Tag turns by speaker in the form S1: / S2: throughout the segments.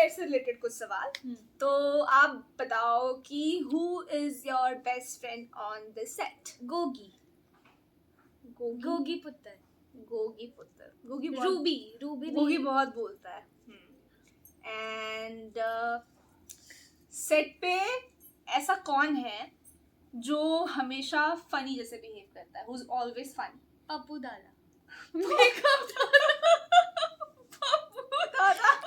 S1: Set से related कुछ सवाल। तो आप बताओ कि who is your best friend on the set?
S2: Gogi पुत्र,
S1: रूबी बहुत बोलता है। एंड सेट पे ऐसा कौन है जो हमेशा फनी जैसे बिहेव करता है? Who is always funny?
S2: Pappu दादा।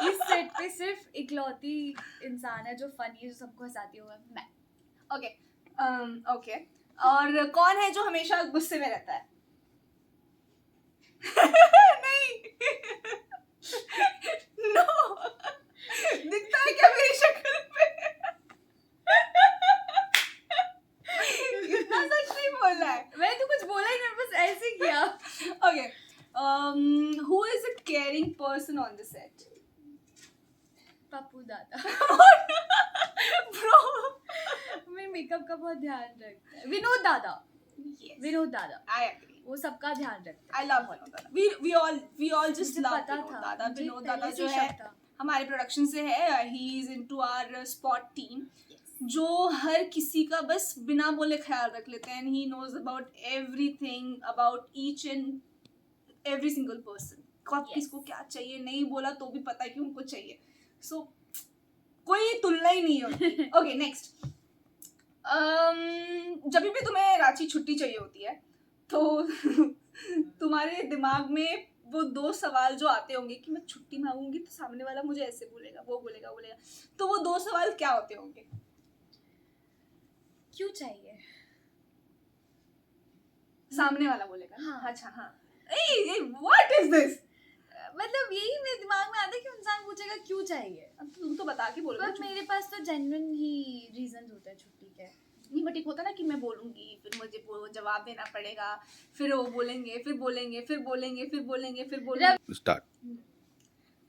S2: इस सेट पे सिर्फ इकलौती इंसान है जो फनी है, जो सबको हंसाती हुआ, मैं।
S1: ओके। और कौन है जो हमेशा गुस्से में रहता है? नहीं। नो। दिखता है क्या मेरी शक्ल पे? इतना सच नहीं बोल रहा है।
S2: मैंने तो कुछ बोला ही नहीं, बस ऐसे ही किया।
S1: Okay. Who is a caring person on the set?
S2: Pappu दादा।
S1: Bro.
S2: मेरे मेकअप का बहुत ध्यान रखता है। विनोद दादा।
S1: Yes.
S2: विनोद दादा।
S1: I agree.
S2: वो सबका ध्यान रखता है।
S1: I love Vinod Dada. We all just love Vinod Dada. Vinod Dada जो है हमारे प्रोडक्शन से है. He is into our spot team. जो हर किसी का बस बिना बोले ख्याल रख लेते हैं. And he knows about everything about each and every single person. कब किसको क्या चाहिए, नहीं बोला तो भी पता है कि उनको चाहिए. So कोई तुलना ही नहीं होती. Okay, next. जब भी तुम्हें रांची छुट्टी चाहिए होती है तो तुम्हारे दिमाग में वो दो सवाल जो आते होंगे कि मैं छुट्टी मांगूंगी तो सामने वाला मुझे ऐसे बोलेगा, वो बोलेगा, तो वो दो सवाल क्या होते होंगे?
S2: क्यों चाहिए?
S1: सामने वाला बोलेगा।
S2: हाँ.
S1: अच्छा, हाँ. What is this?
S2: मतलब यही मेरे दिमाग में आता है कि इंसान पूछेगा क्यों चाहिए।
S1: अब तुम तो बता के बोलोगे।
S2: पर मेरे पास तो जेन्युइन ही रीजन होता है छुट्टी के।
S1: नहीं, बट एक होता ना कि मैं बोलूंगी, फिर मुझे वो जवाब देना पड़ेगा, फिर वो बोलेंगे, फिर बोलेंगे।
S3: स्टार्ट।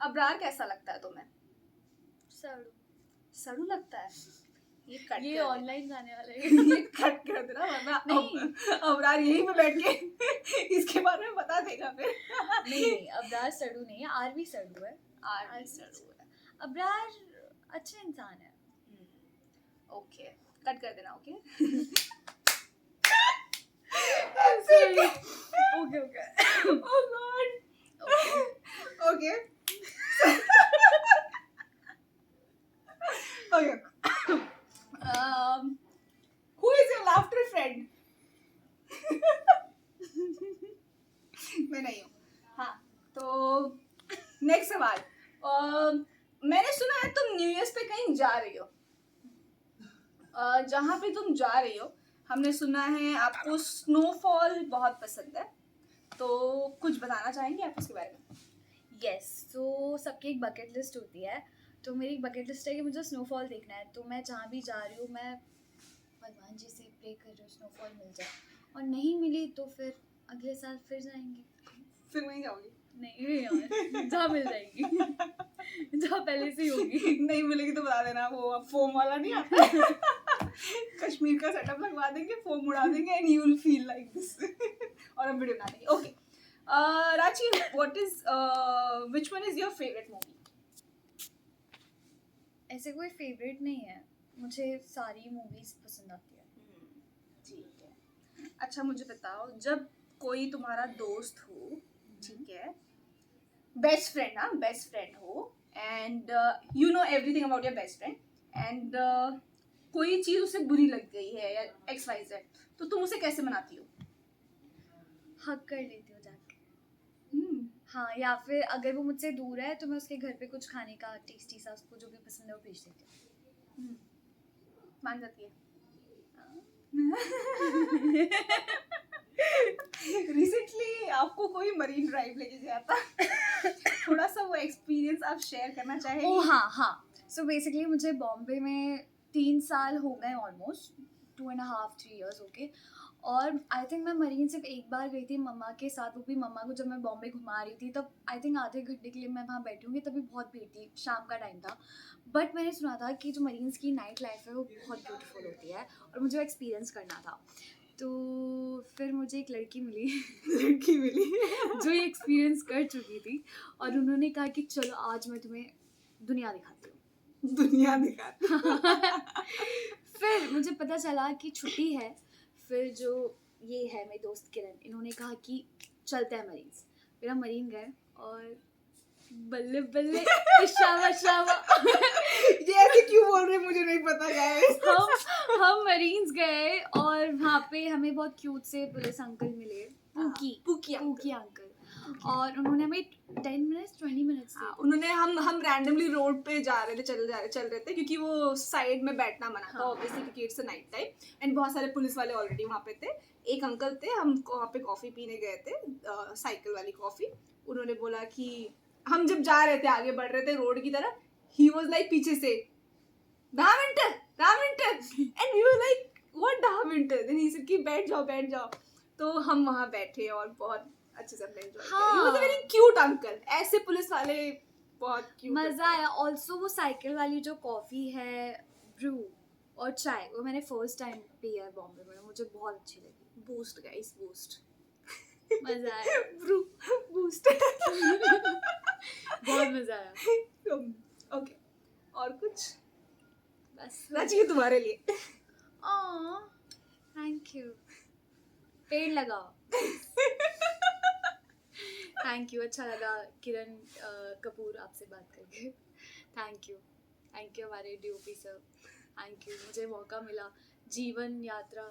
S1: अबरार कैसा लगता है तुम्हें? सड़ू लगता है?
S2: ये ऑनलाइन जाने वाला है।
S1: ये कट कर देना वरना अबरार यहीं पे बैठ के इसके बारे में बता देगा फिर।
S2: नहीं, अबरार सड़ू नहीं है, आरवी सड़ू है।
S1: आरवी सड़ू है।
S2: अबरार अच्छे इंसान है।
S1: ओके, कट कर देना। Okay
S2: okay
S1: oh God. Okay who is your laughter friend? मैं नहीं हूँ। हाँ, तो नेक्स्ट सवाल। मैंने सुना है तुम न्यू ईयर पे कहीं जा रही हो। जहाँ पे तुम जा रही हो, हमने सुना है आपको स्नोफॉल बहुत पसंद है, तो कुछ बताना चाहेंगे आप उसके बारे में?
S2: यस, तो सबकी एक बकेट लिस्ट होती है, तो मेरी बकेट लिस्ट है कि मुझे स्नोफॉल देखना है। तो मैं जहाँ भी जा रही हूँ, मैं भगवान जी से प्रे कर रही हूँ स्नोफॉल मिल जाए, और नहीं मिली तो फिर अगले साल फिर जाएंगे।
S1: फिर वहीं जाओगी?
S2: नहीं यार, जहाँ मिल जाएगी, जहाँ पहले से ही होगी।
S1: नहीं मिलेगी तो बता देना, वो फोम वाला नहीं आता। कश्मीर का सेटअप लगवा देंगे, फोम उड़ा देंगे, and you will feel like this. और हम वीडियो बना देंगे। Okay, Ranchi, which one is your favorite movie?
S2: ऐसे कोई फेवरेट नहीं है, मुझे सारी मूवीज पसंद आती है।
S1: ठीक है। अच्छा मुझे बताओ, जब कोई तुम्हारा दोस्त हो, ठीक है, बेस्ट फ्रेंड हो, and you know everything about your best friend, and कोई चीज़ उसे बुरी लग गई है या XYZ, तो तुम उसे कैसे मनाती हो?
S2: हक कर लेती हूँ जाके। हाँ, या फिर अगर वो मुझसे दूर है तो मैं उसके घर पे कुछ खाने का टेस्टी सा, उसको जो भी पसंद है वो भेज देती हूँ।
S1: मान जाती है? रिसेंटली आपको कोई मरीन ड्राइव लेके गया था, थोड़ा सा वो एक्सपीरियंस आप शेयर करना चाहेंगे?
S2: ओह हाँ, सो बेसिकली मुझे बॉम्बे में 3 साल हो गए, ऑलमोस्ट 2.5-3 years ओके। और आई थिंक मैं मरीन सिर्फ एक बार गई थी मम्मा के साथ, वो भी मम्मा को जब मैं बॉम्बे घुमा रही थी, तब आई थिंक आधे घंटे के लिए मैं वहाँ बैठी होंगी, तभी बहुत भीड़ थी, शाम का टाइम था। बट मैंने सुना था कि जो मरीन्स की नाइट लाइफ है वो बहुत ब्यूटीफुल होती है, और मुझे वो एक्सपीरियंस करना था। तो फिर मुझे एक लड़की मिली जो ये एक्सपीरियंस कर चुकी थी, और उन्होंने कहा कि चलो आज मैं तुम्हें दुनिया दिखाती हूँ।
S1: दुनिया दिखाती।
S2: फिर मुझे पता चला कि छुट्टी है, फिर जो ये है मेरी दोस्त किरण, इन्होंने कहा कि चलते हैं मरीन्स। फिर हम मरीन गए और बल्ले बल्ले शावा शावा
S1: ये ऐसे क्यों बोल रहे मुझे नहीं पता गाइस।
S2: हम मरीन्स गए और वहाँ पे हमें बहुत क्यूट से पुलिस अंकल मिले, पुकी अंकल, और उन्होंने हमें 10 मिनट्स 20 मिनट्स
S1: उन्होंने हम रैंडमली रोड पे जा रहे थे, चल रहे थे क्योंकि वो साइड में बैठना मना था ऑब्वियसली क्योंकि इट्स नाइट टाइम एंड बहुत सारे पुलिस वाले ऑलरेडी वहाँ पे थे। एक अंकल थे, हम वहाँ पे कॉफ़ी पीने गए थे, साइकिल वाली कॉफ़ी। उन्होंने बोला कि हम जब जा रहे थे, आगे बढ़ रहे थे रोड की तरफ, ही वाज लाइक पीछे से 10 minute and we were like what 10 minute, then he said कि बैठ जाओ। तो हम वहाँ बैठे और बहुत अच्छे से एंजॉय किया। He was a very cute uncle. ऐसे पुलिस वाले बहुत क्यूट,
S2: मजा आया। ऑल्सो वो साइकिल वाली जो कॉफी है, ब्रू और चाय, वो मैंने फर्स्ट टाइम पिया है बॉम्बे में, मुझे बहुत अच्छी लगी।
S1: बूस्ट गाइस, बूस्ट
S2: मजा आया।
S1: ब्रू बूस्ट
S2: बहुत मजा आया।
S1: ओके, और कुछ?
S2: बस
S1: राजी तुम्हारे लिए।
S2: Thank you. पेड़ लगाओ। थैंक यू, अच्छा लगा किरण कपूर आपसे बात करके। थैंक यू हमारे DOP सर, थैंक यू। मुझे मौका मिला जीवन यात्रा,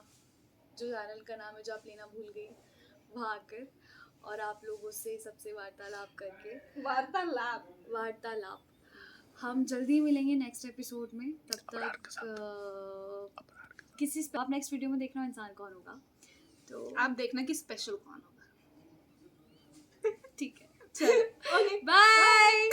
S2: जो चैनल का नाम है, जो आप लेना भूल गई, वहाँ आकर और आप लोगों से सबसे वार्तालाप करके। वार्तालाप। हम जल्दी मिलेंगे नेक्स्ट एपिसोड में, तब तक आप नेक्स्ट वीडियो में देखना इंसान कौन होगा, तो
S1: आप देखना कि स्पेशल कौन होगा।
S2: ठीक है, चलो, बाय।